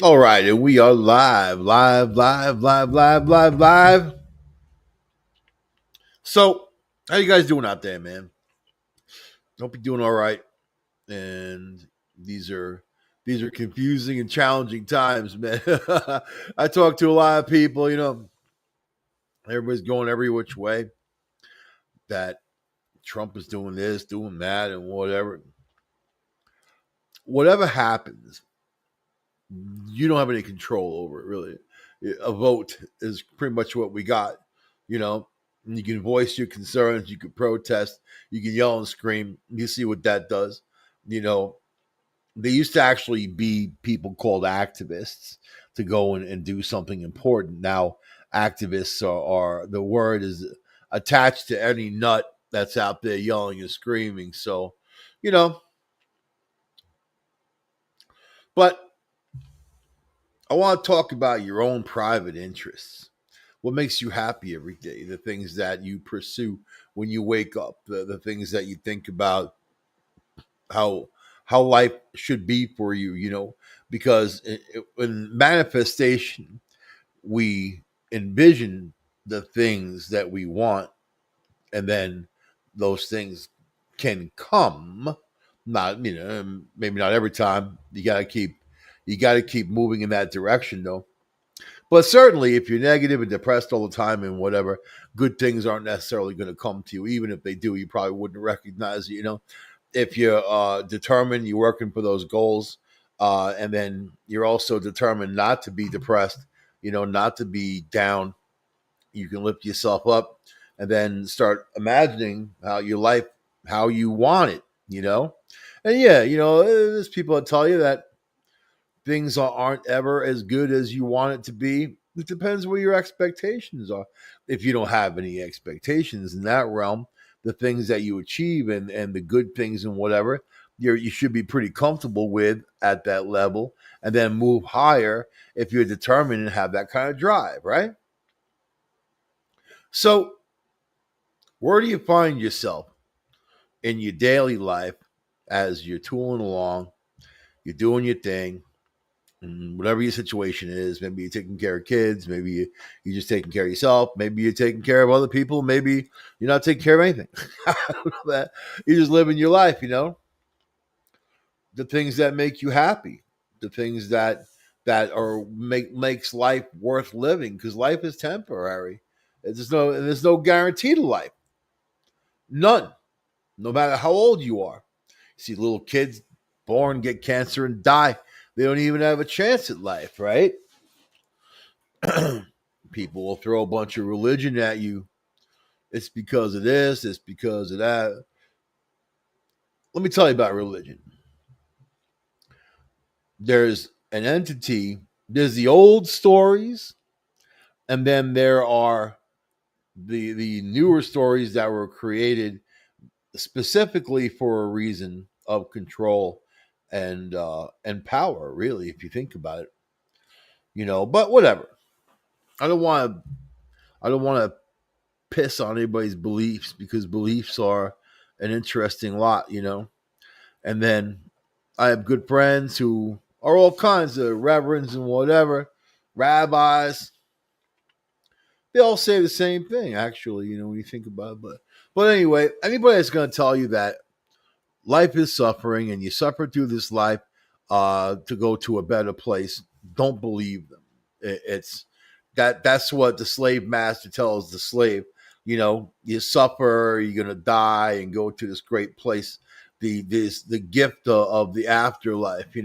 All right, and we are live, live, live, live, live, live, live. So, how you guys doing out there, man? Hope you're doing all right. And these are these are confusing and challenging times, man. I talk to a lot of people. Everybody's going every which way. That Trump is doing this, doing that, and whatever. Whatever happens, you don't have any control over it, really. A vote is pretty much what we got, you know. You can voice your concerns, you can protest, you can yell and scream. You see what that does. You know, there used to actually be people called activists to go and do something important. Now, activists are the word is attached to any nut that's out there yelling and screaming. So, you know, but I want to talk about your own private interests. What makes you happy every day? The things that you pursue when you wake up, the things that you think about how life should be for you, because in manifestation, we envision the things that we want, and then those things can come. Not, maybe not every time. You got to keep moving in that direction, though. But certainly, if you're negative and depressed all the time and whatever, good things aren't necessarily going to come to you. Even if they do, you probably wouldn't recognize it. If you're determined, you're working for those goals, and then you're also determined not to be depressed, not to be down. You can lift yourself up and then start imagining how your life, how you want it, And yeah, there's people that tell you that things aren't ever as good as you want it to be. It depends where your expectations are. If you don't have any expectations in that realm, the things that you achieve and the good things and whatever, you should be pretty comfortable with at that level, and then move higher if you're determined and have that kind of drive, right? So, where do you find yourself in your daily life as you're tooling along, you're doing your thing, whatever your situation is? Maybe you're taking care of kids, maybe you're just taking care of yourself, maybe you're taking care of other people, maybe you're not taking care of anything. I don't know that. You're just living your life, the things that make you happy, the things that are makes life worth living, because life is temporary. There's no guarantee to life. None. No matter how old you are. You see little kids born, get cancer, and die. They don't even have a chance at life, right? People will throw a bunch of religion at you. It's because of this, it's because of that. Let me tell you about religion. There's an entity, there's the old stories, and then there are the newer stories that were created specifically for a reason of control and power, really, if you think about it. But whatever. I don't want to I don't want to piss on anybody's beliefs, because beliefs are an interesting lot. And then I have good friends who are all kinds of reverends and whatever, rabbis. They all say the same thing, actually, when you think about it. But anyway, anybody that's going to tell you that life is suffering and you suffer through this life to go to a better place, don't believe them. It's that's what the slave master tells the slave. You suffer, you're gonna die and go to this great place, the gift of the afterlife.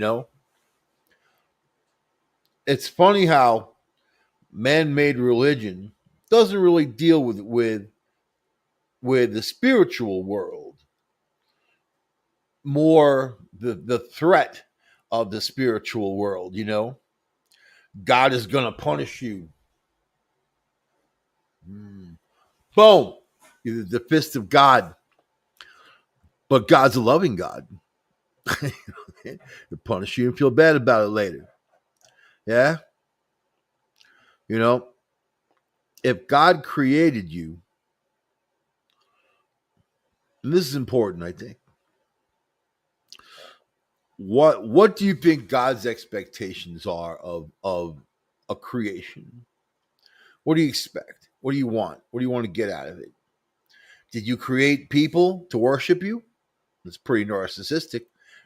It's funny how man-made religion doesn't really deal with the spiritual world, more the threat of the spiritual world. God is gonna punish you. Boom. The fist of God. But God's a loving God. He'll punish you and feel bad about it later. Yeah? You know, if God created you, and this is important, I think, What do you think God's expectations are of a creation? What do you expect? What do you want? What do you want to get out of it? Did you create people to worship you? It's pretty narcissistic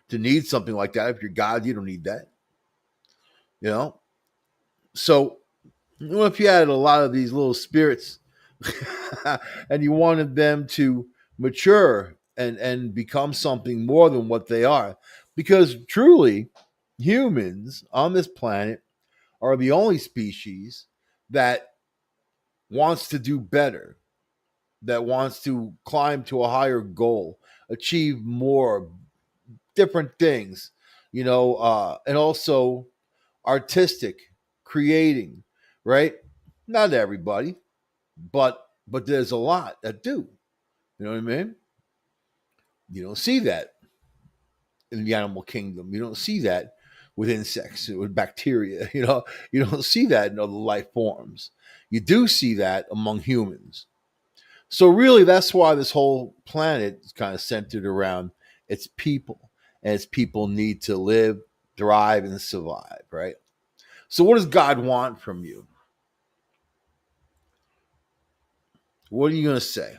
to need something like that. If you're God, you don't need that. You know? So what if you had a lot of these little spirits and you wanted them to mature and become something more than what they are? Because truly, humans on this planet are the only species that wants to do better, that wants to climb to a higher goal, achieve more different things, and also artistic, creating, right? Not everybody, but there's a lot that do. You know what I mean? You don't see that in the animal kingdom. You don't see that with insects, with bacteria. You don't see that in other life forms. You do see that among humans. So really, that's why this whole planet is kind of centered around its people, and its people need to live, thrive, and survive. Right. So, what does God want from you? What are you going to say?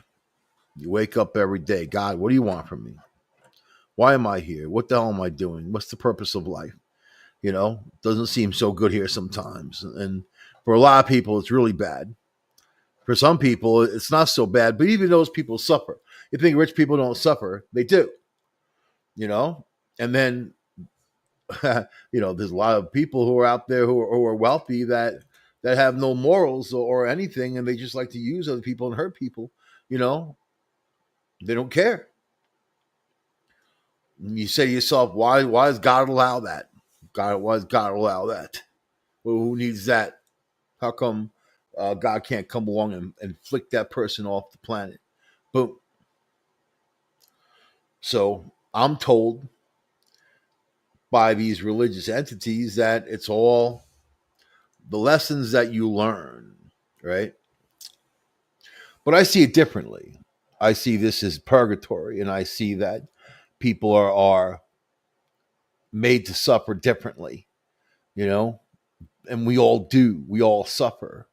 You wake up every day, God, what do you want from me? Why am I here? What the hell am I doing? What's the purpose of life? Doesn't seem so good here sometimes. And for a lot of people, it's really bad. For some people, it's not so bad, but even those people suffer. You think rich people don't suffer? They do, you know? And then, there's a lot of people who are out there who are wealthy that have no morals or anything, and they just like to use other people and hurt people. You know, they don't care. And you say to yourself, why does God allow that? Why does God allow that? Well, who needs that? How come God can't come along and flick that person off the planet? Boom. So I'm told by these religious entities that it's all the lessons that you learn, right? But I see it differently. I see this as purgatory, and I see that people are made to suffer differently, you know, and we all do. We all suffer,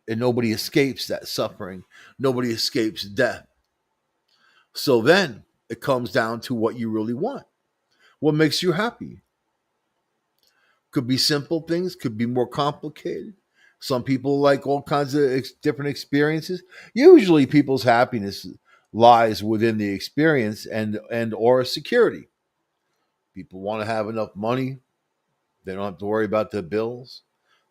and nobody escapes that suffering. Nobody escapes death. So then it comes down to what you really want. What makes you happy? Could be simple things, could be more complicated. Some people like all kinds of different experiences. Usually people's happiness lies within the experience and or security. People want to have enough money. They don't have to worry about their bills.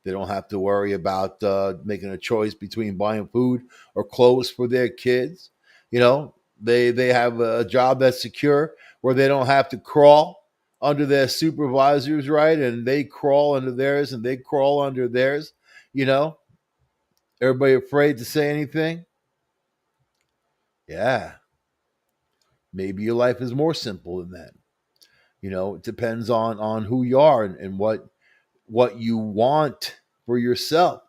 They don't have to worry about making a choice between buying food or clothes for their kids. They have a job that's secure where they don't have to crawl under their supervisors, right? And they crawl under theirs, and they crawl under theirs. You know, everybody afraid to say anything. Yeah, maybe your life is more simple than that. It depends on who you are and what you want for yourself.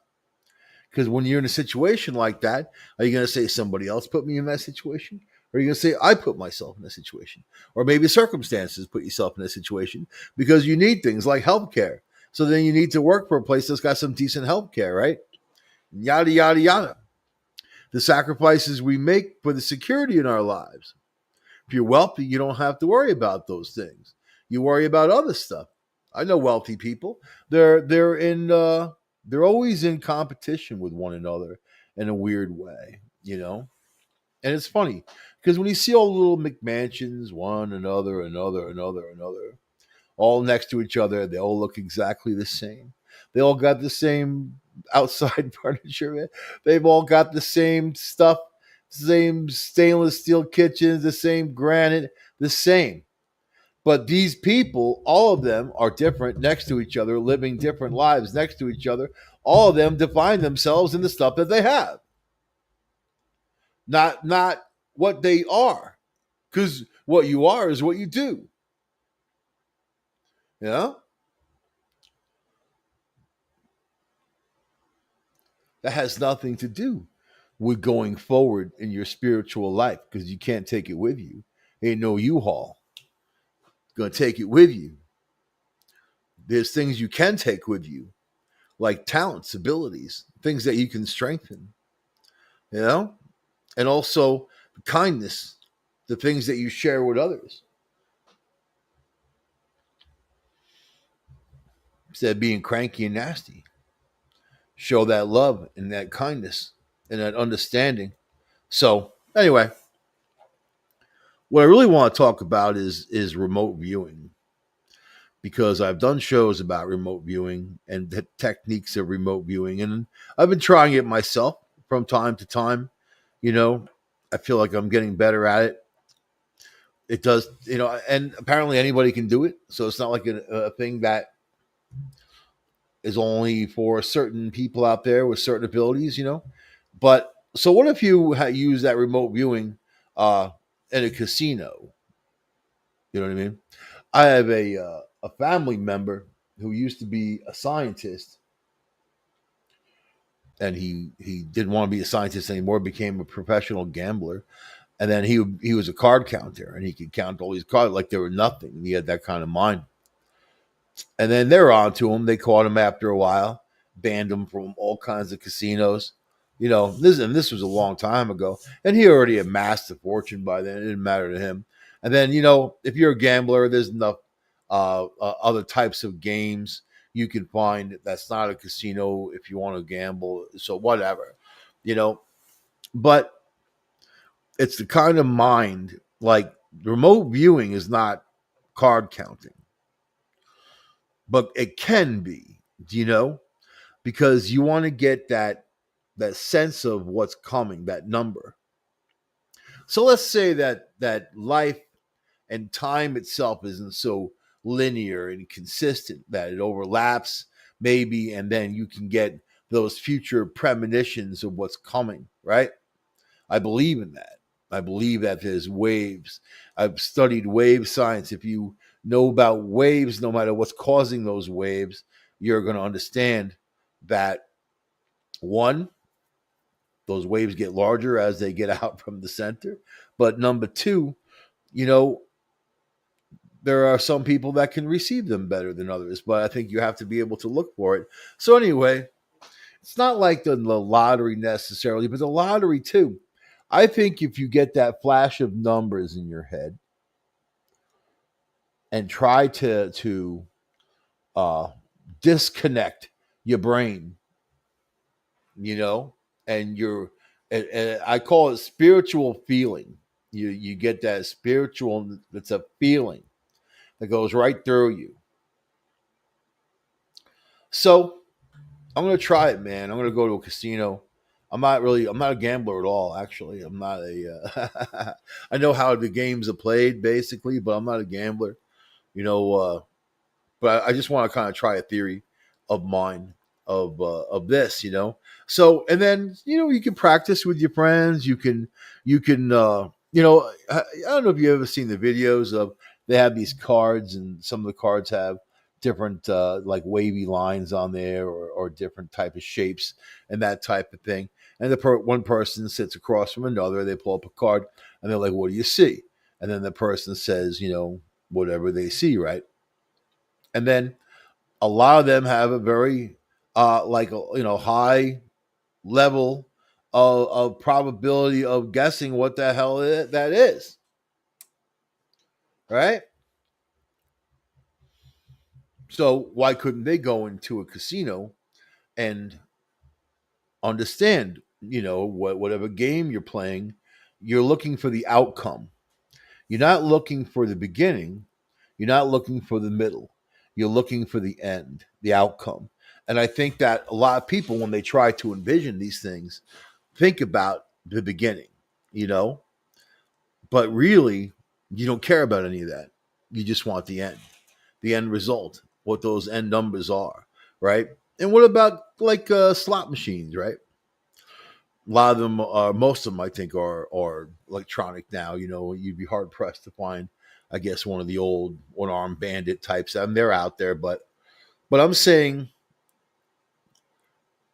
Because when you're in a situation like that, are you going to say somebody else put me in that situation? Or are you going to say I put myself in that situation? Or maybe circumstances put yourself in that situation because you need things like healthcare. So then you need to work for a place that's got some decent healthcare, right? Yada, yada, yada. The sacrifices we make for the security in our lives. If you're wealthy, you don't have to worry about those things. You worry about other stuff. I know wealthy people. They're always in competition with one another in a weird way, And it's funny because when you see all the little McMansions, one another, all next to each other, they all look exactly the same. They all got the same outside furniture. They've all got the same stuff, same stainless steel kitchens, the same granite, the same. But these people, all of them are different next to each other, living different lives next to each other. All of them define themselves in the stuff that they have, not what they are. Because what you are is what you do. You know? That has nothing to do with going forward in your spiritual life because you can't take it with you. Ain't no U-Haul. going to take it with you. There's things you can take with you, like talents, abilities, things that you can strengthen, you know, and also kindness, the things that you share with others. Instead of being cranky and nasty, show that love and that kindness and that understanding. So, anyway, what I really want to talk about is remote viewing because I've done shows about remote viewing and the techniques of remote viewing, and I've been trying it myself from time to time. You know, I feel like I'm getting better at it. It does, and apparently anybody can do it. So it's not like a thing that is only for certain people out there with certain abilities. But so what if you use that remote viewing uh, in a casino? You know what I mean? I have a family member who used to be a scientist, and he didn't want to be a scientist anymore. Became a professional gambler, and then he was a card counter, and he could count all these cards like they were nothing. He had that kind of mind. And then they're on to him. They caught him after a while, banned him from all kinds of casinos. This was a long time ago, and he already amassed a fortune by then. It didn't matter to him. And then if you're a gambler, there's enough other types of games you can find that's not a casino if you want to gamble. So whatever, you know. But it's the kind of mind like remote viewing is not card counting, but it can be. Do you know? Because you want to get that sense of what's coming, that number. So let's say that life and time itself isn't so linear and consistent that it overlaps maybe, and then you can get those future premonitions of what's coming, right? I believe in that. I believe that there's waves. I've studied wave science. If you know about waves, no matter what's causing those waves, you're going to understand that one, those waves get larger as they get out from the center. But number two, you know, there are some people that can receive them better than others, but I think you have to be able to look for it. So anyway, it's not like the lottery necessarily, but the lottery too. I think if you get that flash of numbers in your head and try to uh, disconnect your brain, you know, and and I call it spiritual feeling. You get that spiritual. It's a feeling that goes right through you. So I'm gonna try it, man. I'm gonna go to a casino. I'm not a gambler at all. Actually, I'm not a. I know how the games are played, basically, but I'm not a gambler. You know, but I just want to kind of try a theory of mine of this, So and then you can practice with your friends. I don't know if you ever seen the videos of they have these cards, and some of the cards have different like wavy lines on there, or different type of shapes and that type of thing. And one person sits across from another. They pull up a card, and they're like, "What do you see?" And then the person says, whatever they see, right? And then a lot of them have a very high level of probability of guessing what the hell that is, right? So why couldn't they go into a casino and understand, whatever game you're playing, you're looking for the outcome. You're not looking for the beginning. You're not looking for the middle. You're looking for the end, the outcome. And I think that a lot of people, when they try to envision these things, think about the beginning, you know, but really, you don't care about any of that. You just want the end result, what those end numbers are, right? And what about like slot machines, right? A lot of them are, most of them, I think, are electronic now. You'd be hard pressed to find, I guess, one of the old one armed bandit types. I mean, they're out there, but I'm saying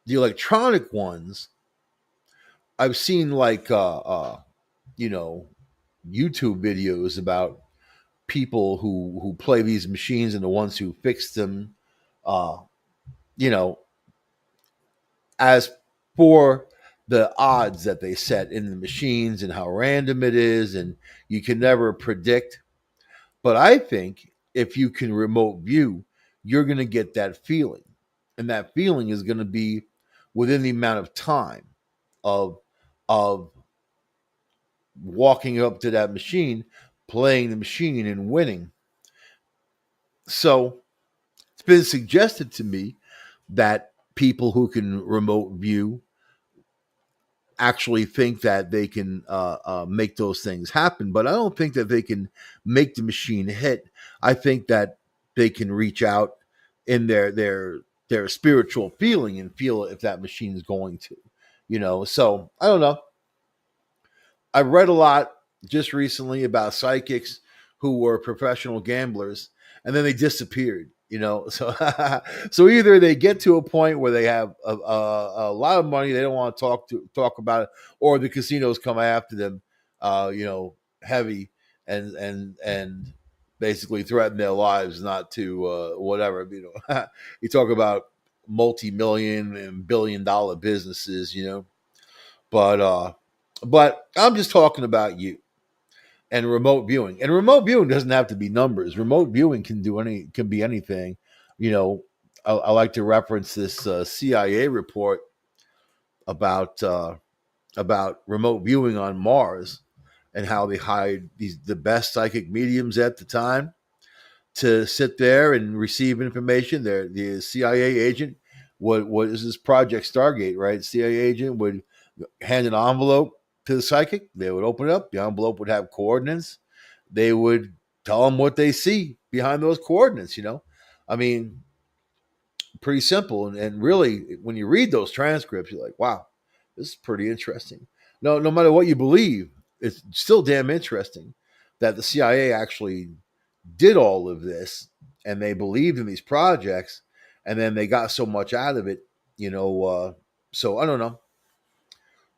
the electronic ones. I've seen like you know YouTube videos about people who play these machines and the ones who fix them, uh, you know, as for the odds that they set in the machines and how random it is, and you can never predict. But I think if you can remote view, you're going to get that feeling. And that feeling is going to be within the amount of time of of walking up to that machine, playing the machine and winning. So it's been suggested to me that people who can remote view actually think that they can make those things happen, but I don't think that they can make the machine hit. I think that they can reach out in their spiritual feeling and feel if that machine is going to, So I don't know. I've read a lot just recently about psychics who were professional gamblers and then they disappeared. So so either they get to a point where they have a lot of money, they don't want to talk about it, or the casinos come after them, heavy and basically threaten their lives not to whatever. You talk about multi-million and billion-dollar businesses, but but I'm just talking about you and remote viewing. And remote viewing doesn't have to be numbers. Remote viewing can be anything. You know, I like to reference this CIA report about about remote viewing on Mars and how they hired the best psychic mediums at the time to sit there and receive information. The CIA agent, what is this Project Stargate, right? CIA agent would hand an envelope to the psychic. They would open it up. The envelope would have coordinates. They would tell them what they see behind those coordinates. I mean, pretty simple. And really, when you read those transcripts, you're like, wow, this is pretty interesting. No matter what you believe, it's still damn interesting that the CIA actually did all of this and they believed in these projects and then they got so much out of it, so I don't know.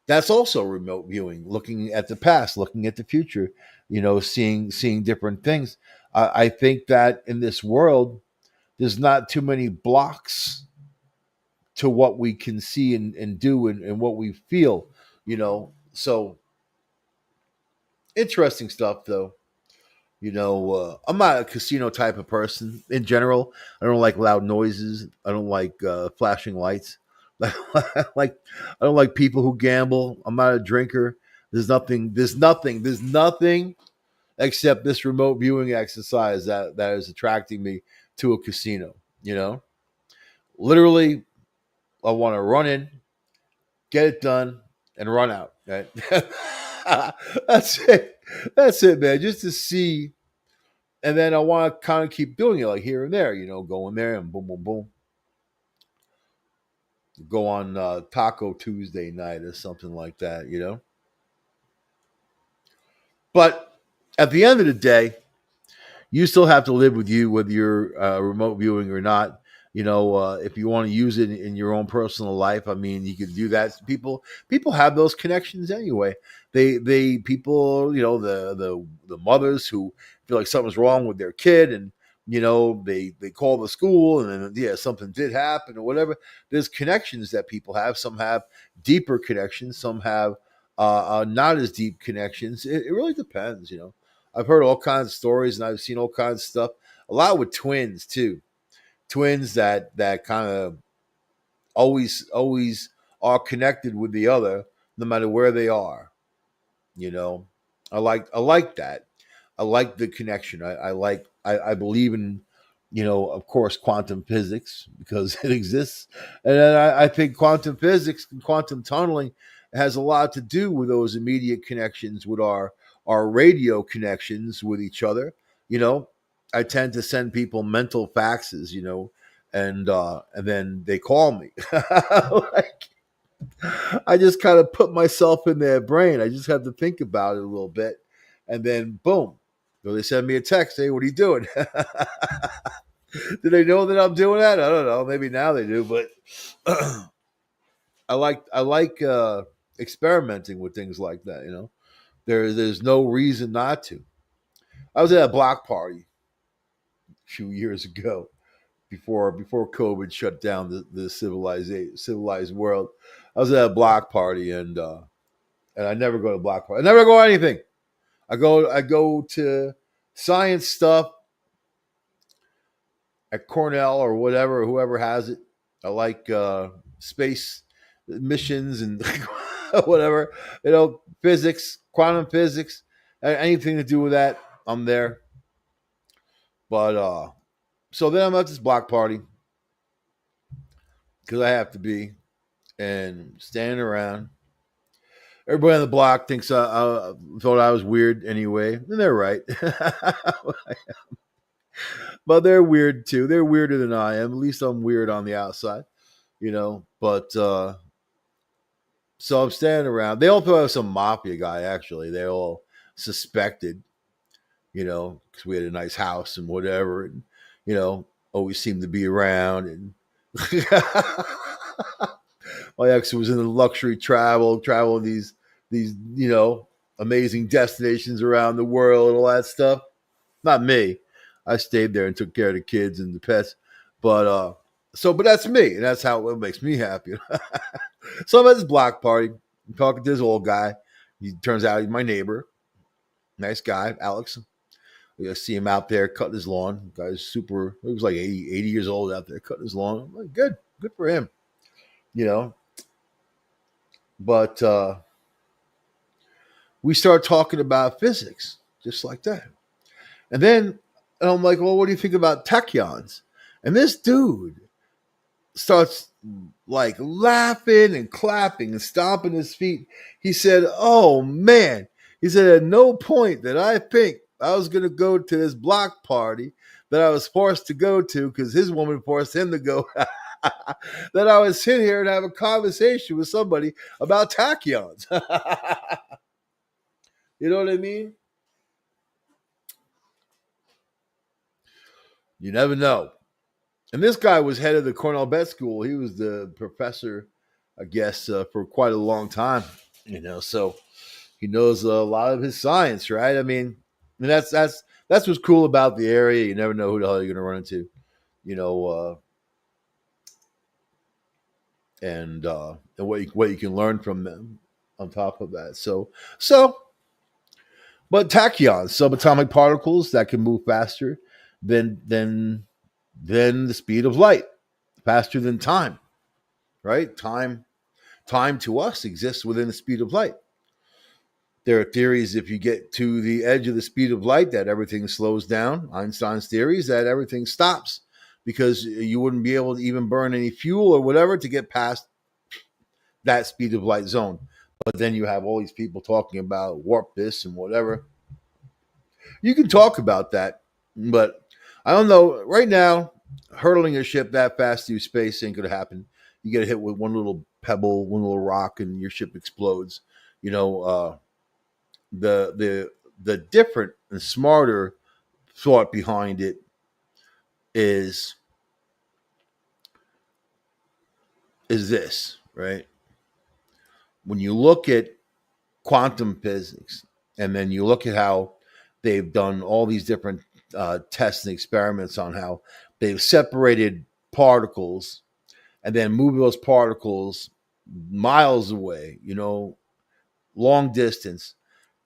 That's also remote viewing, looking at the past, looking at the future, seeing different things. I think that in this world, there's not too many blocks to what we can see and do and what we feel, So interesting stuff, though. I'm not a casino type of person in general. I don't like loud noises. I don't like flashing lights. like I don't like people who gamble. I'm not a drinker. There's nothing except this remote viewing exercise that is attracting me to a casino. Literally, I want to run in, get it done, and run out. Right? That's it. That's it, man. Just to see, and then I want to kind of keep doing it, like here and there. Go in there and boom, boom, boom. Go on Taco Tuesday night or something like that. But at the end of the day, you still have to live with you, whether you're remote viewing or not. If you want to use it in your own personal life, I mean, you could do that. People have those connections anyway. They people, the mothers who feel like something's wrong with their kid, and they call the school, and then yeah, something did happen or whatever. There's connections that people have. Some have deeper connections. Some have not as deep connections. It really depends. I've heard all kinds of stories and I've seen all kinds of stuff. A lot with twins too. Twins that kind of always are connected with the other, no matter where they are. You know, I like that. I like the connection. I believe in, of course, quantum physics because it exists, and then I think quantum physics and quantum tunneling has a lot to do with those immediate connections with our radio connections with each other. You know, I tend to send people mental faxes, and then they call me. Like, I just kind of put myself in their brain. I just have to think about it a little bit, and then boom, they send me a text. Hey, what are you doing? Do they know that I'm doing that? I don't know. Maybe now they do, but I like experimenting with things like that. There's no reason not to. I was at a block party a few years ago before COVID shut down the civilized world. I was at a block party and I never go to block party. I never go to anything. I go to science stuff at Cornell or whatever, whoever has it. I like space missions and whatever, physics, quantum physics, anything to do with that. I'm there. But so then I'm at this block party because I have to be and standing around. Everybody on the block thinks I thought I was weird anyway, and they're right. But they're weird too. They're weirder than I am. At least I'm weird on the outside, But so I'm standing around. They all thought I was some mafia guy. Actually, they all suspected, because we had a nice house and whatever, and always seemed to be around. And my ex was in the luxury traveling these amazing destinations around the world and all that stuff. Not me. I stayed there and took care of the kids and the pets. But that's me, and that's how it makes me happy. So I'm at this block party. I'm talking to this old guy. He turns out he's my neighbor. Nice guy, Alex. I see him out there cutting his lawn. The guy's super. He was like 80 years old out there cutting his lawn. I'm like, good for him. You know. But we start talking about physics, just like that. And I'm like, well, what do you think about tachyons? And this dude starts like laughing and clapping and stomping his feet. He said, oh man. He said, at no point that I think I was going to go to this block party that I was forced to go to because his woman forced him to go, that I would sit here and have a conversation with somebody about tachyons. You know what I mean? You never know. And this guy was head of the Cornell Vet School. He was the professor, I guess, for quite a long time. So he knows a lot of his science, right? I mean, and that's what's cool about the area. You never know who the hell you're going to run into, and what you can learn from them. On top of that, but tachyons, subatomic particles that can move faster than the speed of light, faster than time, right? Time to us exists within the speed of light. There are theories if you get to the edge of the speed of light that everything slows down. Einstein's theories that everything stops because you wouldn't be able to even burn any fuel or whatever to get past that speed of light zone. But then you have all these people talking about warp this and whatever. You can talk about that, but I don't know. Right now, hurtling a ship that fast through space ain't going to happen. You get hit with one little pebble, one little rock, and your ship explodes. The different and smarter thought behind it is this, right? When you look at quantum physics, and then you look at how they've done all these different tests and experiments on how they've separated particles and then moved those particles miles away, long distance.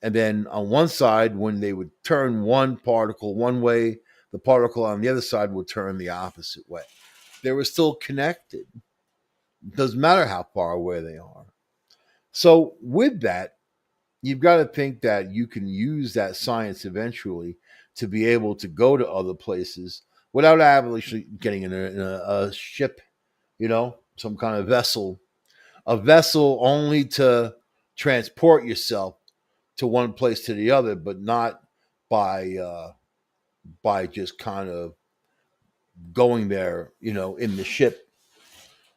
And then on one side, when they would turn one particle one way, the particle on the other side would turn the opposite way. They were still connected. It doesn't matter how far away they are. So with that, you've got to think that you can use that science eventually to be able to go to other places without actually getting in a ship, some kind of vessel, a vessel only to transport yourself to one place to the other, but not by just kind of going there, in the ship,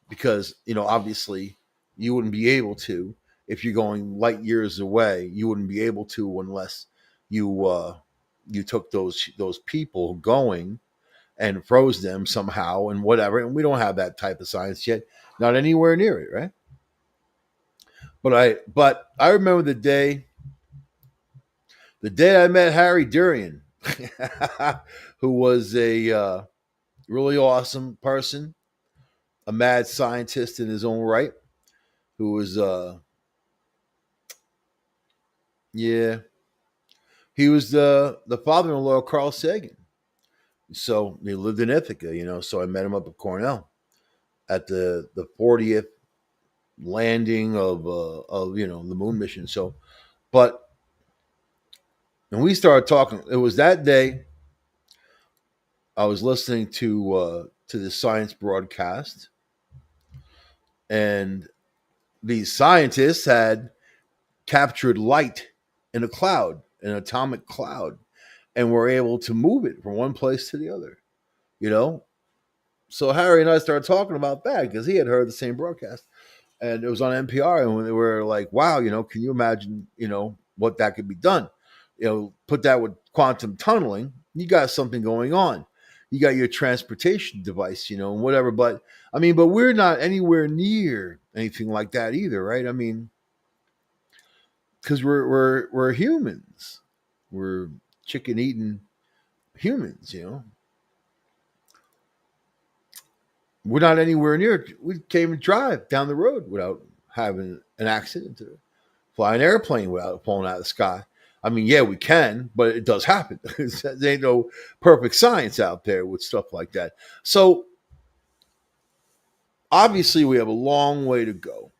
because obviously you wouldn't be able to. If you're going light years away, you wouldn't be able to unless you took those people going and froze them somehow and whatever. And we don't have that type of science yet, not anywhere near it, right? But I remember the day I met Harry Durian. who was a really awesome person, a mad scientist in his own right, who was yeah, he was the father-in-law of Carl Sagan. So he lived in Ithaca, So I met him up at Cornell at the 40th landing of the moon mission. So, but and we started talking. It was that day I was listening to the science broadcast, and these scientists had captured light in a cloud, an atomic cloud, and were able to move it from one place to the other. You know, so Harry and I started talking about that because he had heard the same broadcast, and it was on NPR, and we were like, "Wow, can you imagine, what that could be done? Put that with quantum tunneling, you got something going on. You got your transportation device, and whatever. But I mean, but we're not anywhere near anything like that either, right? I mean, because we're humans, we're chicken eating humans, We're not anywhere near it. We can't even drive down the road without having an accident or fly an airplane without falling out of the sky. I mean, yeah, we can, but it does happen. There ain't no perfect science out there with stuff like that. So obviously, we have a long way to go.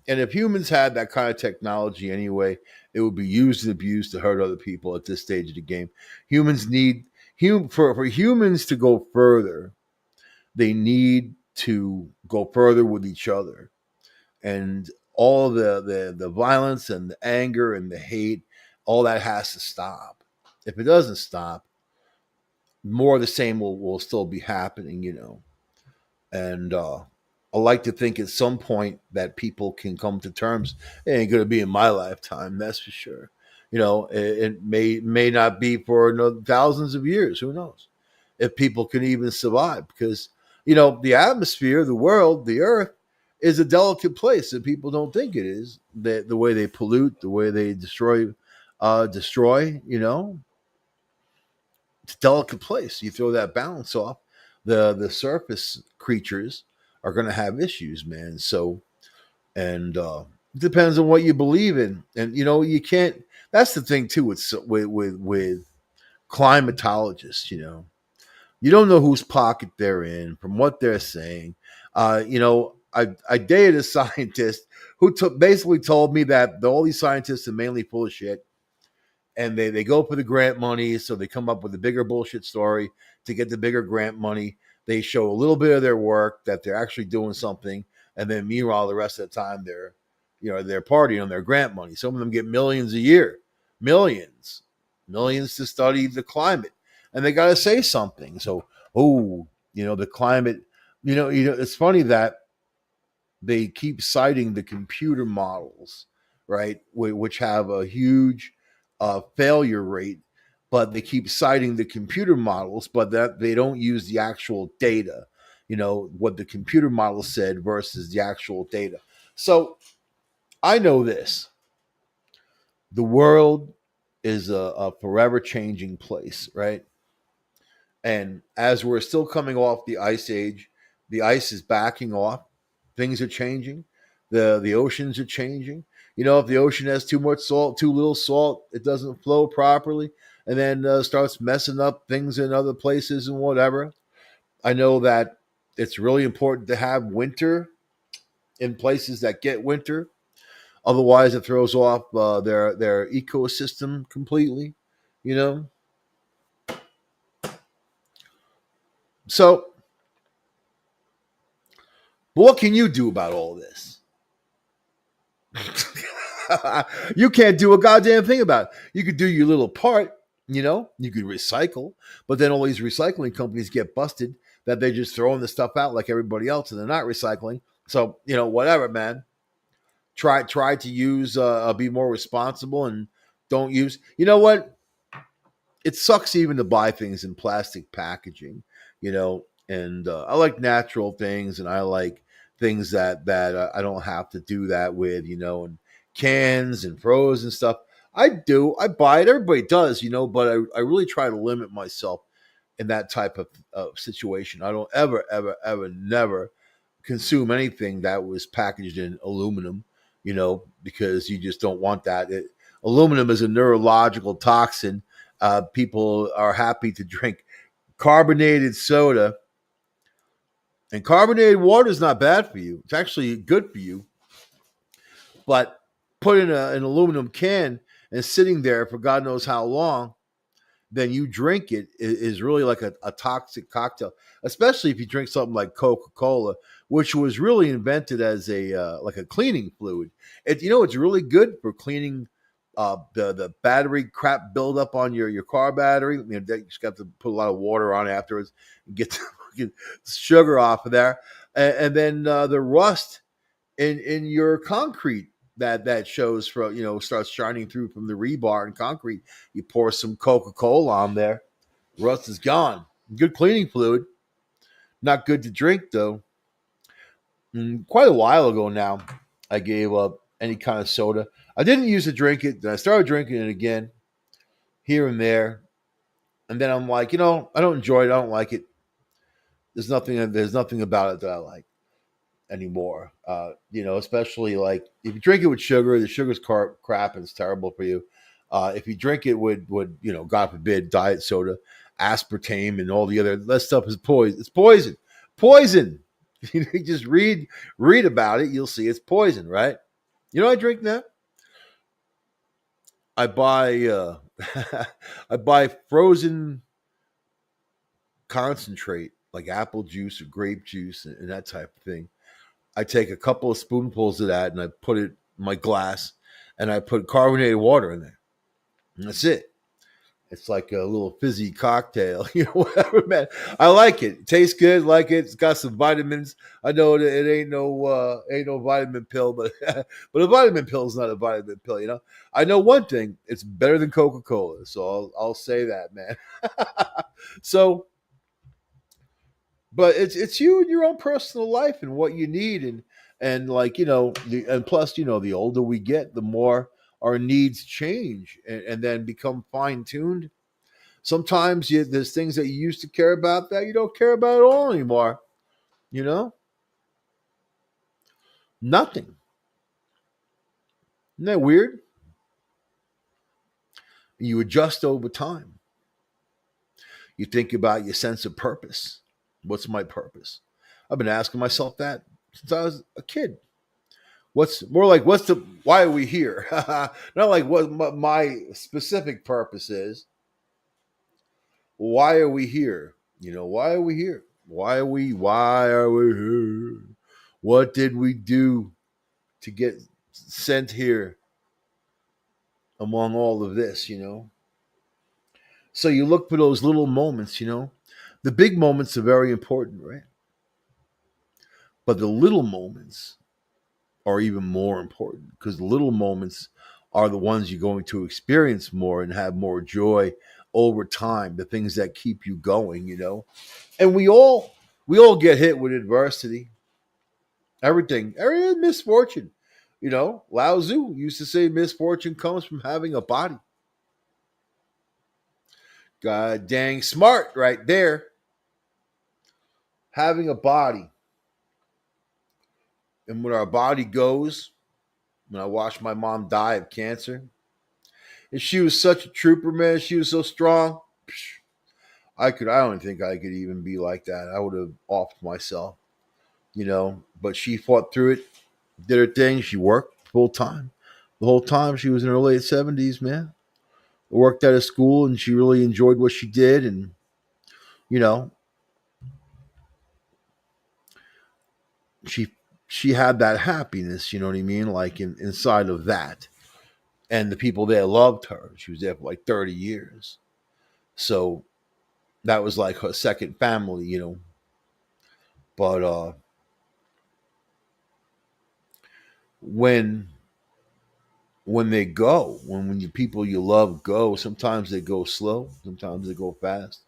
And if humans had that kind of technology anyway, it would be used and abused to hurt other people at this stage of the game. Humans need for humans to go further. They need to go further with each other, and all the violence and the anger and the hate, all that has to stop. If it doesn't stop, more of the same will still be happening. And I like to think at some point that people can come to terms. It ain't going to be in my lifetime, that's for sure. It may not be for thousands of years. Who knows? If people can even survive, because the atmosphere, the world, the earth is a delicate place that people don't think it is. The way they pollute, the way they destroy. It's a delicate place. You throw that balance off, the surface creatures are going to have issues, man. So, and it depends on what you believe in, and you can't. That's the thing too with climatologists. You don't know whose pocket they're in from what they're saying. I dated a scientist who basically told me that all these scientists are mainly full of shit, and they go for the grant money, so they come up with a bigger bullshit story to get the bigger grant money. They show a little bit of their work that they're actually doing something, and then meanwhile the rest of the time they're partying on their grant money. Some of them get millions a year, millions, millions to study the climate, and they got to say something. So, the climate. It's funny that they keep citing the computer models, right, which have a huge failure rate, but they keep citing the computer models, but that they don't use the actual data, what the computer model said versus the actual data. So I know this: the world is a forever changing place, right? And as we're still coming off the ice age, the ice is backing off. Things are changing. The oceans are changing. If the ocean has too much salt, too little salt, it doesn't flow properly, and then starts messing up things in other places and whatever. I know that it's really important to have winter in places that get winter. Otherwise, it throws off their ecosystem completely. You know, so but what can you do about all this? You can't do a goddamn thing about it. You could do your little part, you could recycle, but then all these recycling companies get busted that they're just throwing the stuff out like everybody else and they're not recycling. So, whatever, man. Try to use be more responsible and don't use. You know what? It sucks even to buy things in plastic packaging, and I like natural things and I like things that I don't have to do that with, and cans and frozen stuff. I do. I buy it. Everybody does, but I really try to limit myself in that type of situation. I don't ever, ever, ever, never consume anything that was packaged in aluminum, because you just don't want that. Aluminum is a neurological toxin. People are happy to drink carbonated soda, and carbonated water is not bad for you. It's actually good for you, but put in an aluminum can and sitting there for God knows how long, then you drink it is really like a toxic cocktail, especially if you drink something like Coca-Cola, which was really invented as a like a cleaning fluid. It's really good for cleaning the battery crap buildup on your car battery. You just got to put a lot of water on afterwards and get the sugar off of there, and then the rust in your concrete that shows from starts shining through from the rebar and concrete. You pour some Coca-Cola on there, rust is gone. Good cleaning fluid. Not good to drink though. Quite a while ago now, I gave up any kind of soda. I didn't used to drink it, then I started drinking it again here and there, and then I'm like, I don't enjoy it. I don't like it. There's nothing about it that I like anymore. Especially like if you drink it with sugar, the sugar's crap and it's terrible for you. If you drink it with God forbid, diet soda, aspartame, and all the other that stuff is poison. It's poison, poison. You just read about it, you'll see it's poison, right? I drink that. I buy I buy frozen concentrate like apple juice or grape juice and that type of thing. I take a couple of spoonfuls of that and I put it in my glass and I put carbonated water in there. And that's it. It's like a little fizzy cocktail, whatever, man. I like it. It tastes good, like it. It's got some vitamins. I know it ain't no vitamin pill, but but a vitamin pill is not a vitamin pill. I know one thing: it's better than Coca-Cola. So I'll say that, man. So, but it's you and your own personal life and what you need, and like and plus the older we get, the more our needs change and then become fine tuned. Sometimes there's things that you used to care about that you don't care about at all anymore. You know, nothing. Isn't that weird? You adjust over time. You think about your sense of purpose. What's my purpose? I've been asking myself that since I was a kid. What's more like? Why are we here? Not like what my specific purpose is. Why are we here? Why are we here? Why are we here? What did we do to get sent here among all of this? So you look for those little moments. The big moments are very important, right? But the little moments are even more important because the little moments are the ones you're going to experience more and have more joy over time, the things that keep you going. And we all get hit with adversity. Every misfortune. Lao Tzu used to say misfortune comes from having a body. God dang smart right there. Having a body. And when our body goes, when I watched my mom die of cancer, and she was such a trooper, man. She was so strong. I don't think I could even be like that. I would have offed myself. But she fought through it, did her thing. She worked full time. The whole time she was in her late 70s, man. Worked at a school and she really enjoyed what she did. And, you know, she she had that happiness, you know what I mean? Like inside of that. And the people there loved her. She was there for like 30 years. So that was like her second family. But when they go, when you people you love go, sometimes they go slow, sometimes they go fast.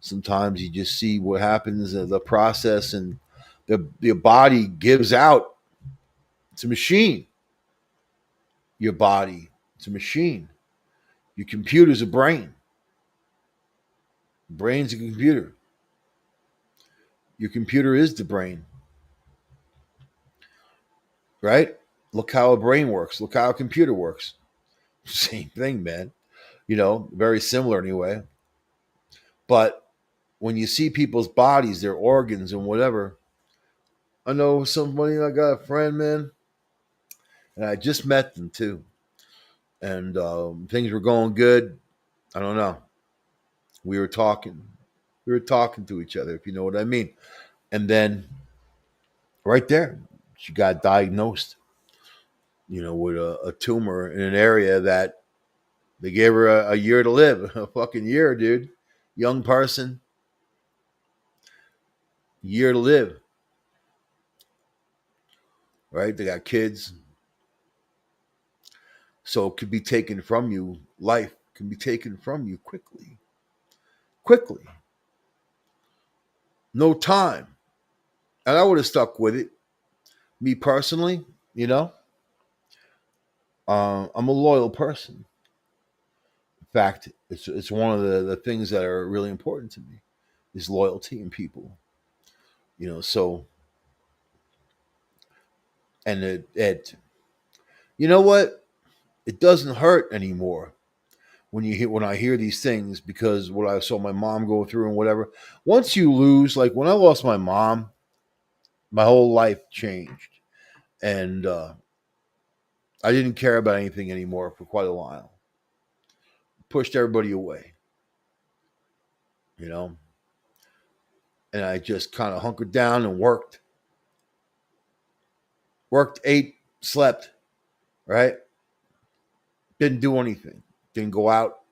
Sometimes you just see what happens in the process, and the body gives out. It's a machine. Your body. It's a machine. Your computer's a brain. Brain's a computer. Your computer is the brain, right? Look how a brain works. Look how a computer works. Same thing, man. Very similar anyway. But when you see people's bodies, their organs, and whatever, I know somebody, I got a friend, man, and I just met them too. And things were going good. I don't know. We were talking. We were talking to each other, if you know what I mean. And then right there, she got diagnosed, with a tumor in an area that they gave her a year to live. A fucking year, dude. Young person, year to live, right? They got kids. So it could be taken from you. Life can be taken from you quickly. Quickly. No time. And I would have stuck with it. Me personally, I'm a loyal person. In fact, it's one of the things that are really important to me is loyalty in people. So and it you know what? It doesn't hurt anymore when I hear these things because what I saw my mom go through and whatever. Once you lose, like when I lost my mom, my whole life changed, and I didn't care about anything anymore for quite a while. Pushed everybody away, you know, and I just kind of hunkered down and worked, ate, slept, right? Didn't do anything. Didn't go out.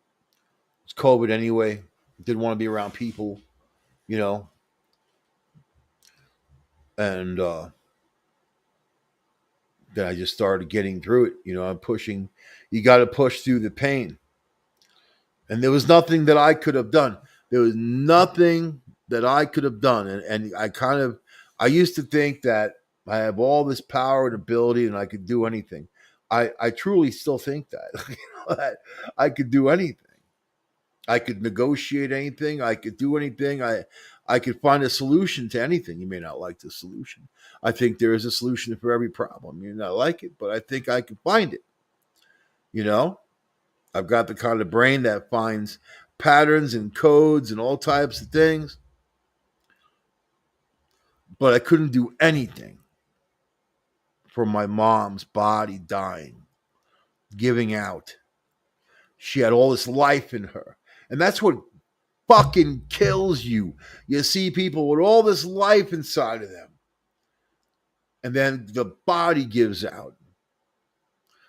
It's COVID anyway. Didn't want to be around people, you know, and then I just started getting through it. I'm pushing. You got to push through the pain. And there was nothing that I could have done. There was nothing that I could have done. And I used to think that I have all this power and ability and I could do anything. I truly still think that. That I could do anything. I could negotiate anything. I could do anything. I could find a solution to anything. You may not like the solution. I think there is a solution for every problem. You may not like it, but I think I can find it. You know? I've got the kind of brain that finds patterns and codes and all types of things. But I couldn't do anything for my mom's body dying, giving out. She had all this life in her. And that's what fucking kills you. You see people with all this life inside of them. And then the body gives out.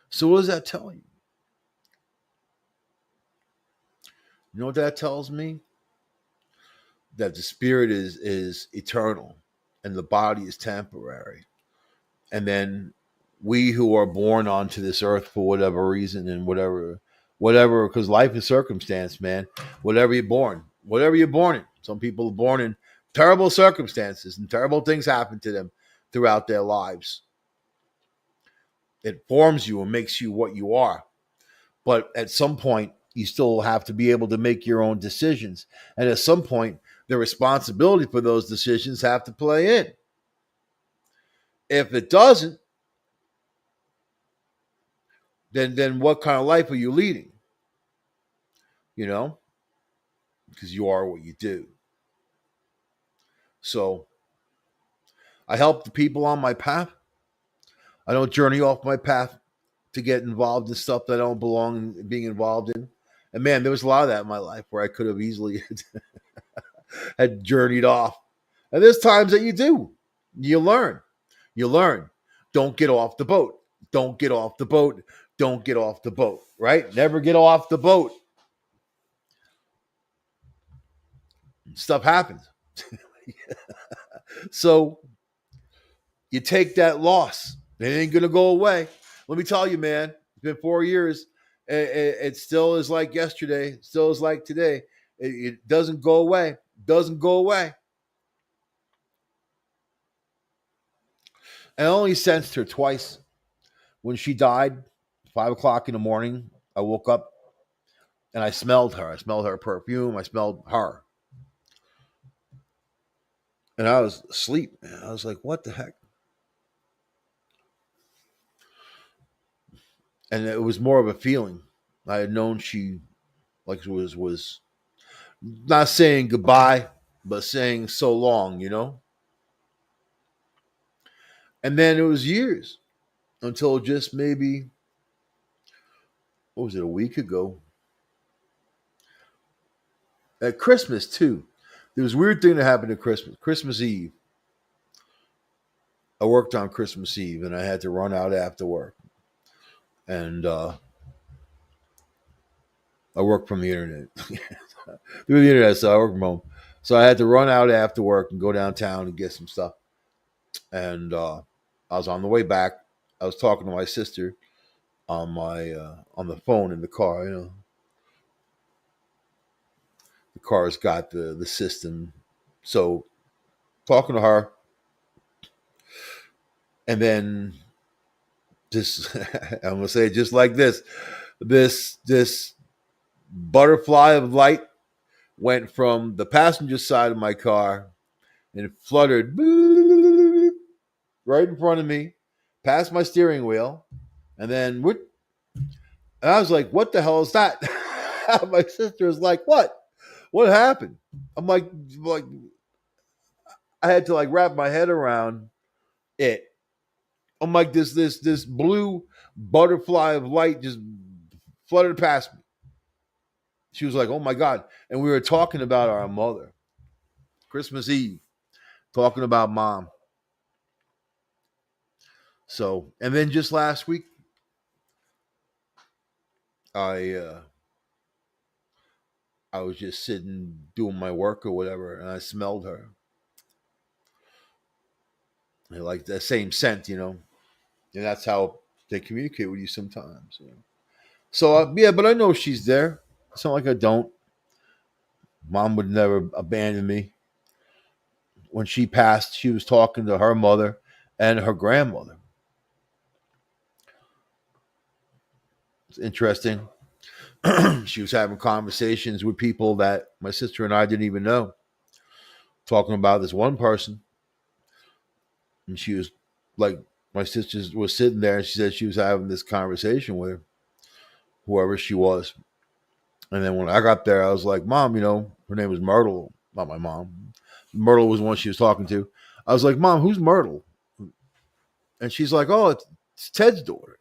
So what does that tell you? You know what that tells me? That the spirit is eternal and the body is temporary. And then we who are born onto this earth for whatever reason and whatever, because life is circumstance, man. Whatever you're born in. Some people are born in terrible circumstances and terrible things happen to them throughout their lives. It forms you and makes you what you are. But at some point, you still have to be able to make your own decisions. And at some point, the responsibility for those decisions have to play in. If it doesn't, then what kind of life are you leading? You know? Because you are what you do. So I help the people on my path. I don't journey off my path to get involved in stuff that I don't belong in being involved in. And man, there was a lot of that in my life where I could have easily had journeyed off. And there's times that you do. You learn. You learn. Don't get off the boat. Don't get off the boat. Don't get off the boat, right? Never get off the boat. Stuff happens. So you take that loss. It ain't going to go away. Let me tell you, man, it's been 4 years. It still is like yesterday. It still is like today. It doesn't go away. Doesn't go away. And I only sensed her twice when she died 5 o'clock in the morning, I woke up and I smelled her. I smelled her perfume. I smelled her. And I was asleep. Man. I was like, what the heck? And it was more of a feeling. I had known she like was not saying goodbye, but saying so long, And then it was years until just maybe what was it, a week ago? At Christmas too. There was a weird thing that happened at Christmas. Christmas Eve. I worked on Christmas Eve and I had to run out after work. And I work from the internet. Through the internet, so I work from home. So I had to run out after work and go downtown and get some stuff. And I was on the way back. I was talking to my sister on the phone in the car. The car's got the system. So talking to her, and then just I'm gonna say it just like this. This butterfly of light went from the passenger side of my car and it fluttered right in front of me, past my steering wheel, and then and I was like, "What the hell is that?" My sister was like, "What? What happened?" I'm like I had to like wrap my head around it. I'm like this blue butterfly of light just fluttered past me. She was like, "Oh my god!" And we were talking about our mother, Christmas Eve, talking about mom. So, and then just last week, I I was just sitting doing my work or whatever, and I smelled her. And like that same scent, and that's how they communicate with you sometimes. So yeah, but I know she's there. It's not like I don't. Mom would never abandon me. When she passed, she was talking to her mother and her grandmother. It's interesting. She was having conversations with people that my sister and I didn't even know, talking about this one person. And she was like, my sister was sitting there and she said she was having this conversation with her, whoever she was. And then when I got there, I was like, Mom, her name was Myrtle, not my mom. Myrtle was the one she was talking to. I was like, Mom, who's Myrtle? And she's like, oh, it's Ted's daughter.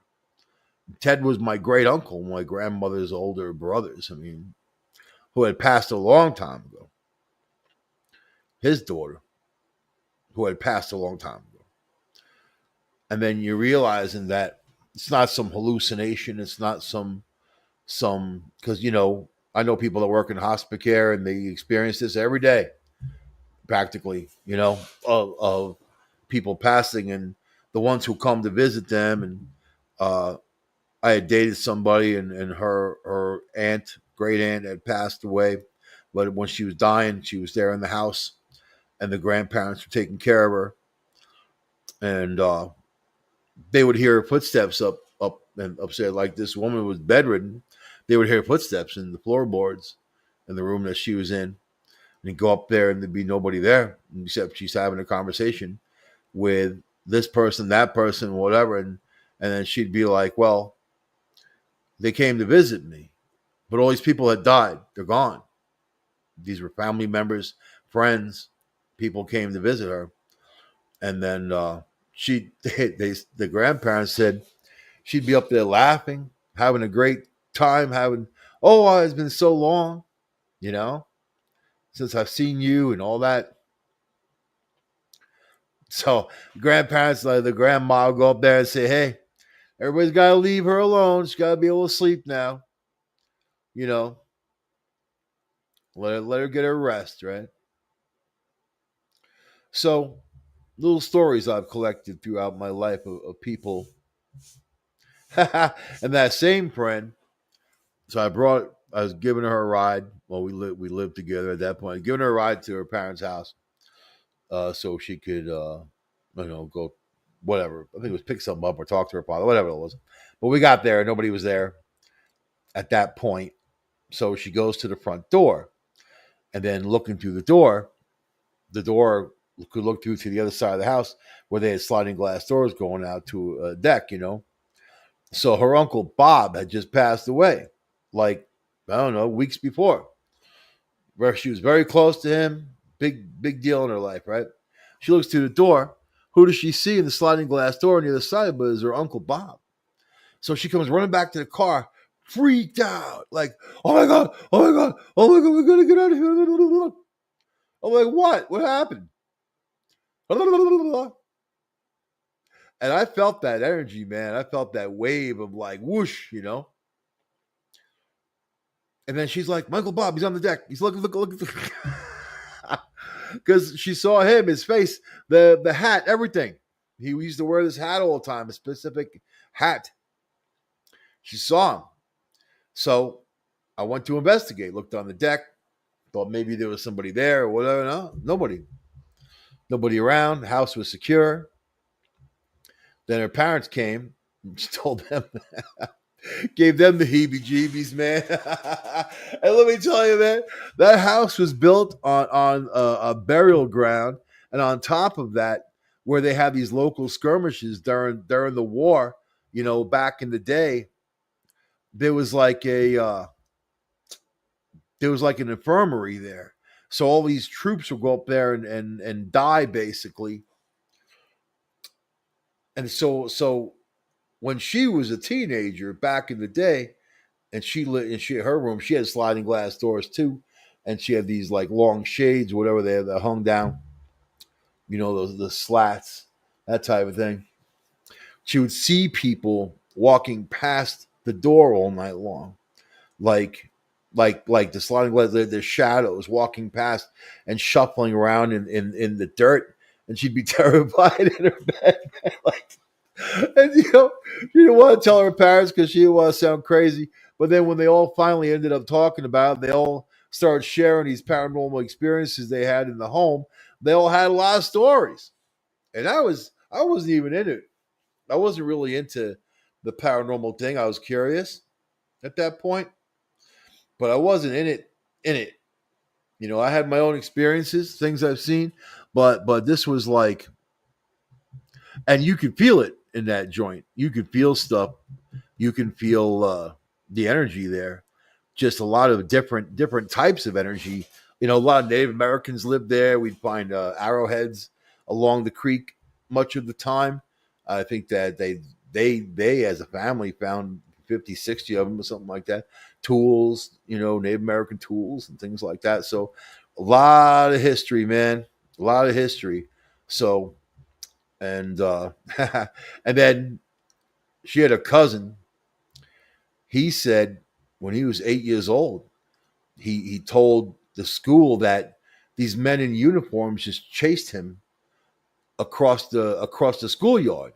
Ted was my great uncle, my grandmother's older brothers. I mean, who had passed a long time ago. His daughter, who had passed a long time ago. And then you're realizing that it's not some hallucination. It's not because, I know people that work in hospice care and they experience this every day, practically, of people passing and the ones who come to visit them. And I had dated somebody and her aunt, great aunt, had passed away. But when she was dying, she was there in the house and the grandparents were taking care of her. And they would hear footsteps up and upstairs. Like this woman was bedridden. They would hear footsteps in the floorboards in the room that she was in. And go up there and there'd be nobody there except she's having a conversation with this person, that person, whatever. And then she'd be like, well, they came to visit me, but all these people had died. They're gone. These were family members, friends, people came to visit her. And then the grandparents said she'd be up there laughing, having a great time, oh, it's been so long, since I've seen you and all that. So grandparents, like the grandma, will go up there and say, hey, everybody's got to leave her alone. She's got to be able to sleep now. Let her get her rest, right? So little stories I've collected throughout my life of people. And that same friend, so I was giving her a ride. Well, we lived together at that point. Giving her a ride to her parents' house, so she could, go whatever. I think it was pick something up or talk to her father, whatever it was. But we got there, nobody was there at that point. So she goes to the front door, and then looking through the door could look through to the other side of the house where they had sliding glass doors going out to a deck, you know. So her uncle Bob had just passed away, like, I don't know, weeks before. Where she was very close to him, big deal in her life, right? She looks through the door. Who does she see in the sliding glass door on the other side? But is her uncle Bob. So she comes running back to the car, freaked out, like, oh my god, oh my god, oh my god, we're gonna get out of here. I'm like, what? What happened? And I felt that energy, man. I felt that wave of like whoosh, you know. And then she's like, Michael Bob, he's on the deck. He's looking. Because she saw him, his face, the hat, everything. He used to wear this hat all the time, a specific hat. She saw him. So I went to investigate, looked on the deck, thought maybe there was somebody there or whatever. No, nobody. Nobody around. The house was secure. Then her parents came. She told them, gave them the heebie-jeebies, man. And let me tell you, man, that house was built on a burial ground, and on top of that, where they had these local skirmishes during the war, you know, back in the day, there was like an infirmary there. So all these troops would go up there and die basically. And so when she was a teenager back in the day, and she her room, she had sliding glass doors too, and she had these like long shades, whatever they had that hung down, you know, those the slats, that type of thing. She would see people walking past the door all night long, like like the sliding glass, the shadows walking past and shuffling around in the dirt, and she'd be terrified in her bed, like. And you know, she didn't want to tell her parents because she didn't want to sound crazy. But then when they all finally ended up talking about it, they all started sharing these paranormal experiences they had in the home. They all had a lot of stories. And I wasn't even in it. I wasn't really into the paranormal thing. I was curious at that point, but I wasn't in it. You know, I had my own experiences, things I've seen, but this was like, and you could feel it in that joint. You could feel stuff. You can feel the energy there. Just a lot of different types of energy. You know, a lot of Native Americans lived there. We'd find arrowheads along the creek much of the time. I think that they as a family found 50, 60 of them or something like that. Tools, you know, Native American tools and things like that. So a lot of history, man. A lot of history. So and and then she had a cousin. He said when he was 8 years old, he told the school that these men in uniforms just chased him across the schoolyard,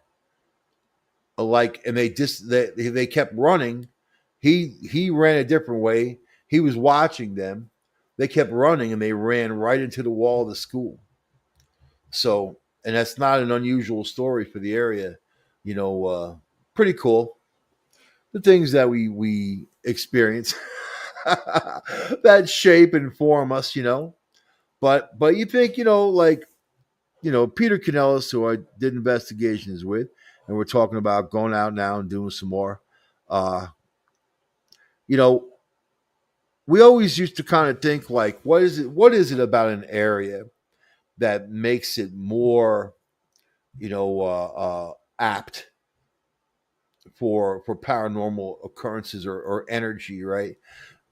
like, and they kept running. He ran a different way. He was watching them. They kept running, and they ran right into the wall of the school. So, and that's not an unusual story for the area. You know, pretty cool. The things that we experience that shape and form us, you know. But you think, you know, like, you know, Peter Canellis, who I did investigations with, and we're talking about going out now and doing some more. Uh, you know, we always used to kind of think like, what is it about an area that makes it more, you know, apt for paranormal occurrences or energy, right?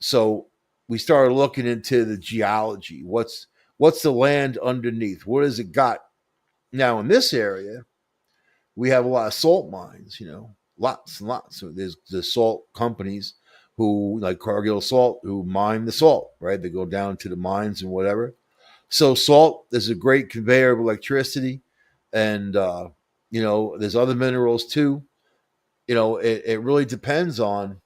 So we started looking into the geology. What's the land underneath? What has it got? Now in this area, we have a lot of salt mines, you know, lots and lots. So there's the salt companies who, like Cargill Salt, who mine the salt, right? They go down to the mines and whatever. So salt is a great conveyor of electricity, and you know, there's other minerals too. You know, it really depends on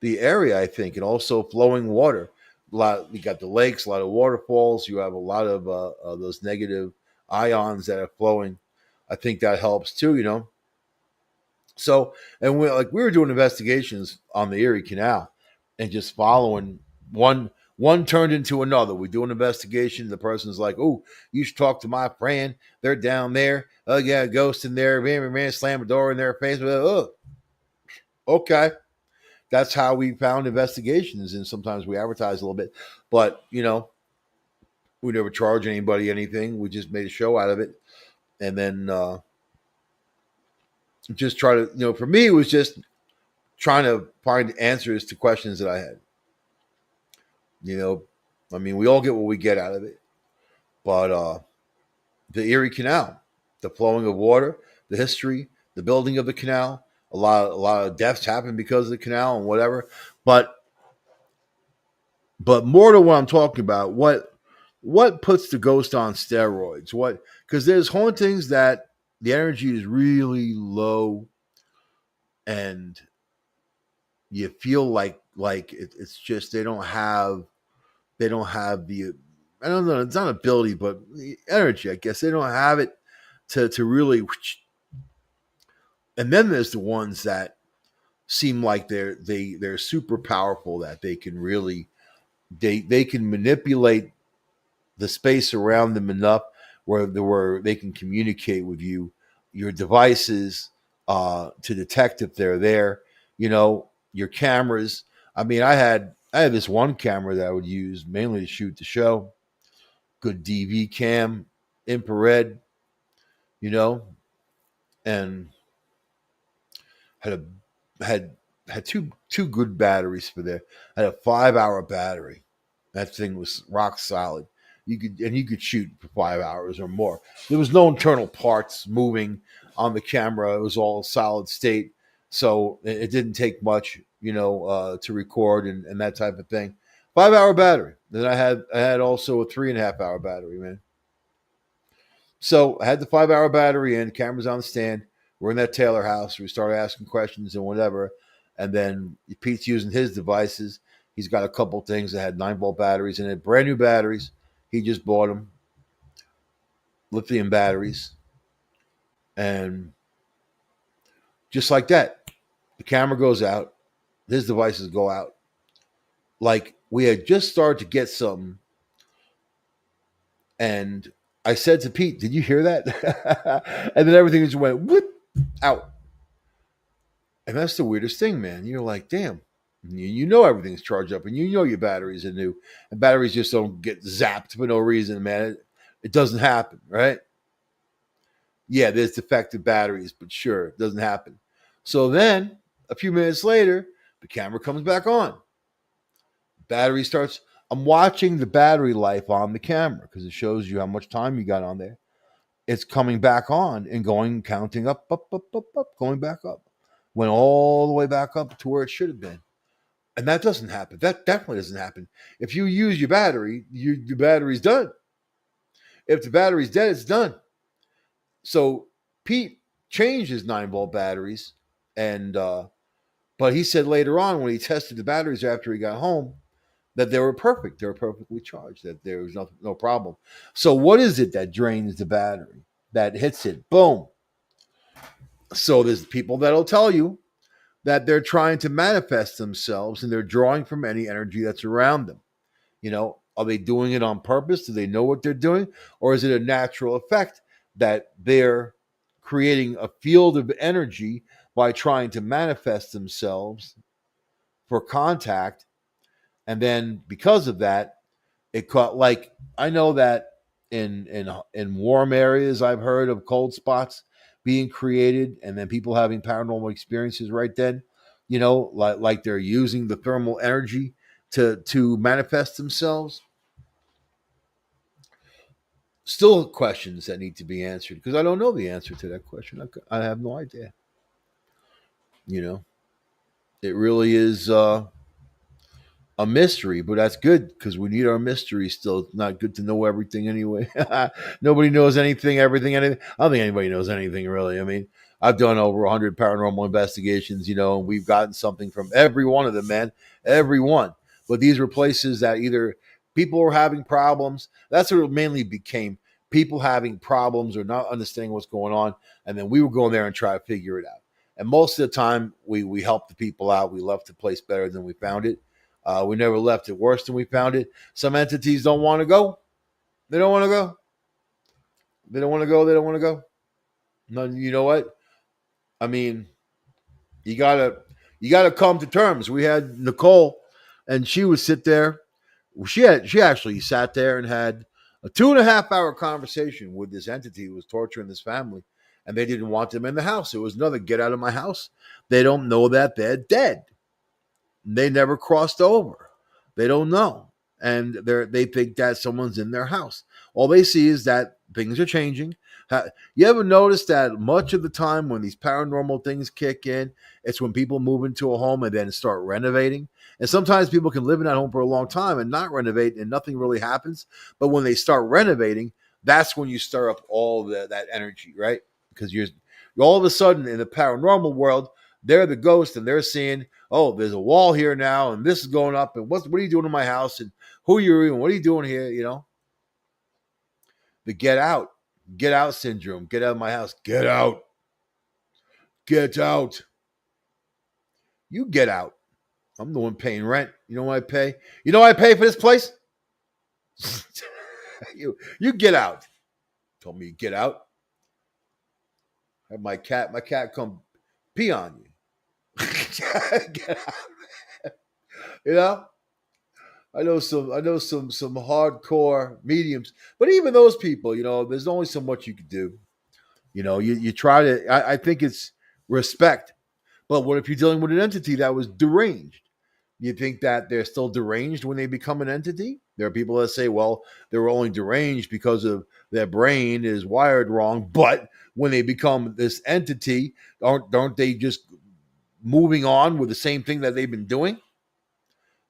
the area, I think, and also flowing water. You got the lakes, a lot of waterfalls. You have a lot of those negative ions that are flowing. I think that helps too, you know. So, and we were doing investigations on the Erie Canal, and just following one turned into another. We do an investigation. The person's like, "Oh, you should talk to my friend. They're down there. Oh yeah, a ghost in there. Man, slam a door in their face. Oh, okay." That's how we found investigations, and sometimes we advertise a little bit, but you know, we never charge anybody anything. We just made a show out of it, and then just try to, you know, for me, it was just trying to find answers to questions that I had. You know, I mean, we all get what we get out of it, but the Erie Canal, the flowing of water, the history, the building of the canal, a lot of deaths happen because of the canal and whatever. But more to what I'm talking about, what puts the ghost on steroids? What, because there's hauntings that the energy is really low, and you feel like it's just they don't have the, I don't know, it's not ability, but the energy, I guess. They don't have it to really. And then there's the ones that seem like they're super powerful, that they can really, they can manipulate the space around them enough where they can communicate with you, your devices, to detect if they're there. You know, your cameras. I mean, I had this one camera that I would use mainly to shoot the show. Good DV cam, infrared, you know, and had a had two good batteries for there. I had a 5 hour battery. That thing was rock solid. You could shoot for 5 hours or more. There was no internal parts moving on the camera. It was all solid state, so it didn't take much, you know, to record and that type of thing. 5 hour battery. Then I had also a 3.5 hour battery, man. So I had the 5 hour battery in, cameras on the stand. We're in that Taylor house. We started asking questions and whatever. And then Pete's using his devices. He's got a couple things that had 9-volt batteries in it, brand new batteries. He just bought them, lithium batteries. And just like that, the camera goes out, his devices go out. Like we had just started to get something. And I said to Pete, "Did you hear that?" And then everything just went whoop out. And that's the weirdest thing, man. You're like, damn, you know everything's charged up, and you know your batteries are new, and batteries just don't get zapped for no reason, man. It doesn't happen, right? Yeah, there's defective batteries, but sure, it doesn't happen. So then, a few minutes later, the camera comes back on. Battery starts. I'm watching the battery life on the camera because it shows you how much time you got on there. It's coming back on and going, counting up, going back up. Went all the way back up to where it should have been. And that doesn't happen. That definitely doesn't happen. If you use your battery, your battery's done. If the battery's dead, it's done. So Pete changed his 9-volt batteries, and but he said later on when he tested the batteries after he got home that they were perfect. They were perfectly charged. That there was no problem. So what is it that drains the battery? That hits it? Boom. So there's people that'll tell you that they're trying to manifest themselves and they're drawing from any energy that's around them. You know, are they doing it on purpose? Do they know what they're doing? Or is it a natural effect that they're creating a field of energy by trying to manifest themselves for contact? And then because of that, it caught, like, I know that in warm areas, I've heard of cold spots being created, and then people having paranormal experiences right then. You know, like they're using the thermal energy to manifest themselves. Still questions that need to be answered because I don't know the answer to that question. I have no idea. You know, it really is. A mystery, but that's good because we need our mystery still. It's not good to know everything anyway. Nobody knows anything, everything, anything. I don't think anybody knows anything really. I mean, I've done over 100 paranormal investigations, you know, and we've gotten something from every one of them, man. Every one. But these were places that either people were having problems. That's what it mainly became. people having problems or not understanding what's going on, and then we would go in there and try to figure it out. And most of the time, we helped the people out. We left the place better than we found it. We never left it worse than we found it. Some entities don't want to go. They don't want to go. They don't want to go. They don't want to go. No, you know what? I mean, you gotta you gotta come to terms. We had Nicole, and she would sit there. She actually sat there and had a 2.5 hour conversation with this entity who was torturing this family, and they didn't want them in the house. It was another get out of my house. They don't know that they're dead. They never crossed over. They don't know. And they think that someone's in their house. All they see is that things are changing. You ever notice that much of the time when these paranormal things kick in, it's when people move into a home and then start renovating? And sometimes people can live in that home for a long time and not renovate and nothing really happens. But when they start renovating, that's when you stir up all that energy, right? Because you're all of a sudden in the paranormal world, they're the ghost and they're seeing, oh, there's a wall here now, and this is going up, and what are you doing in my house, and who are you, and what are you doing here? The get out syndrome. Get out of my house. Get out. You get out. I'm the one paying rent. You know what I pay? You know what I pay for this place? you get out. Told me to get out. Have my cat come pee on you. Get out. You know? I know some hardcore mediums, but even those people, there's only so much you can do. You try to. I think it's respect, but what if you're dealing with an entity that was deranged? You think that they're still deranged when they become an entity? There are people that say, well, they were only deranged because of their brain is wired wrong. But when they become this entity, aren't they just moving on with the same thing that they've been doing?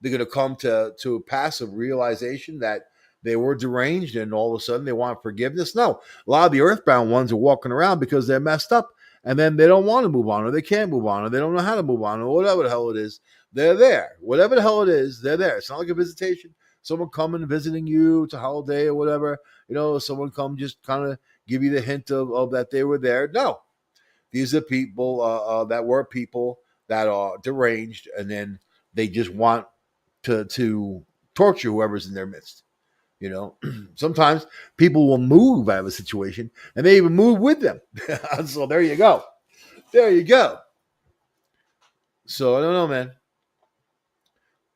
They're going to come to a passive realization that they were deranged and all of a sudden they want forgiveness. No, a lot of the earthbound ones are walking around because they're messed up and then they don't want to move on or they can't move on or they don't know how to move on or whatever the hell it is. They're there. Whatever the hell it is, they're there. It's not like a visitation. Someone coming and visiting you to holiday or whatever. Someone come just kind of give you the hint of that they were there. No, these are people that were people that are deranged and then they just want to torture whoever's in their midst. Sometimes people will move out of a situation and they even move with them. So there you go. There you go. So I don't know, man.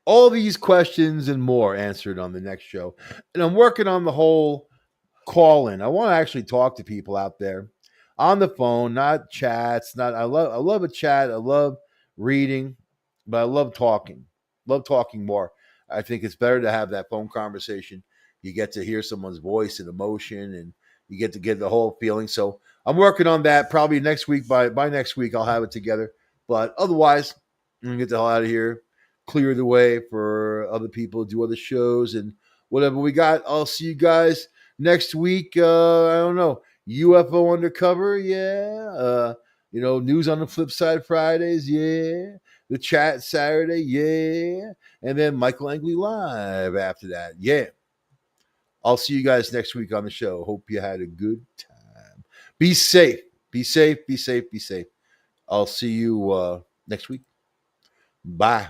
All these questions and more answered on the next show. And I'm working on the whole call in. I want to actually talk to people out there on the phone, not chats. I love a chat. I love reading, but I love talking. Love talking more. I think it's better to have that phone conversation. You get to hear someone's voice and emotion, and you get to get the whole feeling. So I'm working on that. Probably next week. By next week, I'll have it together. But otherwise, I'm gonna get the hell out of here. Clear the way for other people to do other shows and whatever we got. I'll see you guys next week. I don't know. UFO Undercover, yeah. News on the Flip Side Fridays, yeah. The chat Saturday, yeah. And then Michael Angley Live after that, yeah. I'll see you guys next week on the show. Hope you had a good time. Be safe. Be safe. Be safe. Be safe. I'll see you next week. Bye.